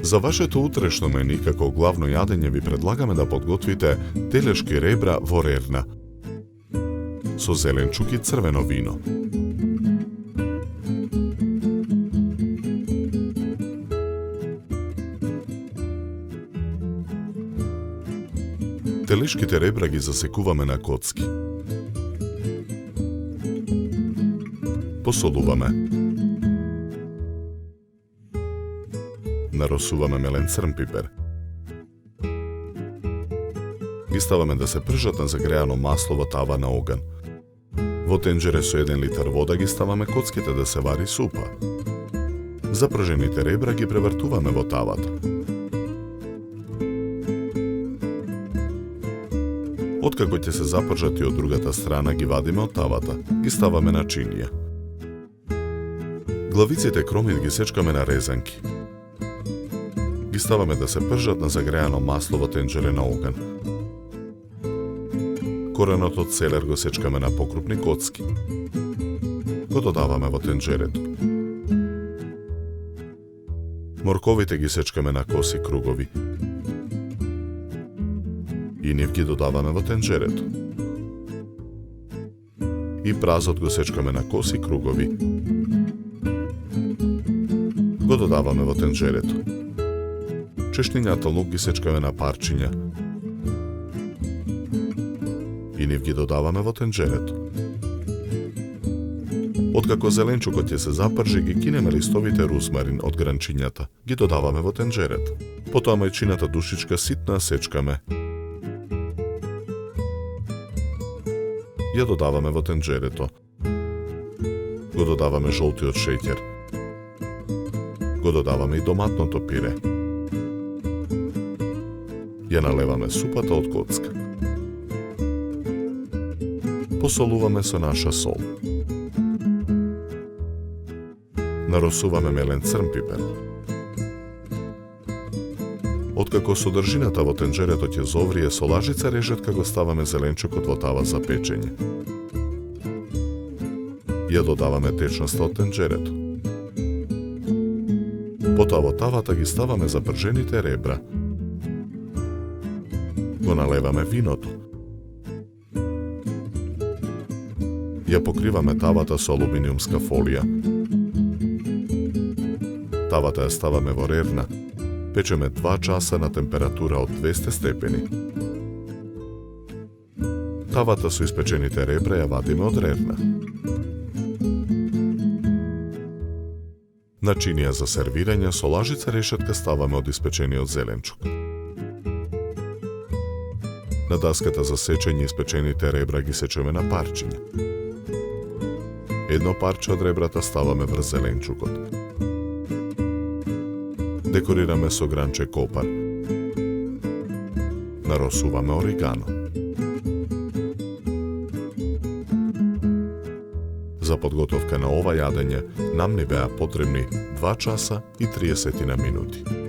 За вашето утрешно мени како главно јадење ви предлагаме да подготвите телешки ребра во рерна со зеленчук и црвено вино. Телешките ребра ги засекуваме на коцки. Посолуваме. Наросуваме мелен црн пипер. Ги ставаме да се пржат на загреано масло во тава на оган. Во тенџере со 1 литар вода ги ставаме коцките да се вари супа. Запржените ребра ги превртуваме во тавата. Откако ќе се запржат и од другата страна, ги вадиме од тавата, ги ставаме на чинија. Главиците кромит ги сечкаме на резанки. Ги ставаме да се пржат на загреано масло во тенџере на оган. Коренот од селер го сечкаме на покрупни коцки. Го додаваме во тенџерето. Морковите ги сечкаме на коси кругови. И нив ги додаваме во тенџерето. И празот го сечкаме на коси кругови. Го додаваме во тенџерето. Чешнињата лук ги сечкаме на парчиња. И нив ги додаваме во тенџерето. Откако зеленчукот ќе се запржи, ги кинеме листовите русмарин од гранчињата. Ги додаваме во тенџерето. Потоа мајчината душичка ситна сечкаме. Ја додаваме во тенџерето. Го додаваме жолтиот шеќер. Го додаваме и доматното пире. Ја налеваме супата од коцка. Посолуваме со наша сол. Наросуваме мелен црн пипер. Откако содржината во тенџерето ќе зоврие, со лажица решетка го ставаме зеленчукот во тава за печење. Ја додаваме течноста од тенџерето. Потоа во тавата ги ставаме запржените ребра. Го налеваме виното. Ја покриваме тавата со алуминиумска фолија. Тавата ја ставаме во рерна. Печеме 2 часа на температура од 200 степени. Тавата со испечените ребра ја вадиме од рерна. На чинија за сервирање со лажица решетка ставаме од испечениот зеленчук. На даската за сечење испечените ребра ги сечеме на парчиња. Едно парче од ребрата ставаме врз зеленчукот. Декорираме со гранче копар. Наросуваме орегано. За подготовка на ова јадење нам ни беа потребни 2 часа и 30 минути.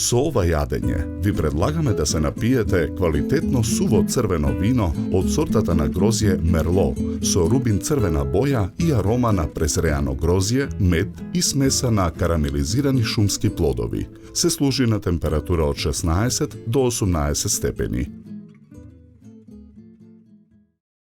Со ова јадење ви предлагаме да се напиете квалитетно суво црвено вино од сортата на грозје Мерло со рубин црвена боја и арома на презреано грозје, мед и смеса на карамелизирани шумски плодови. Се служи на температура од 16 до 18 степени.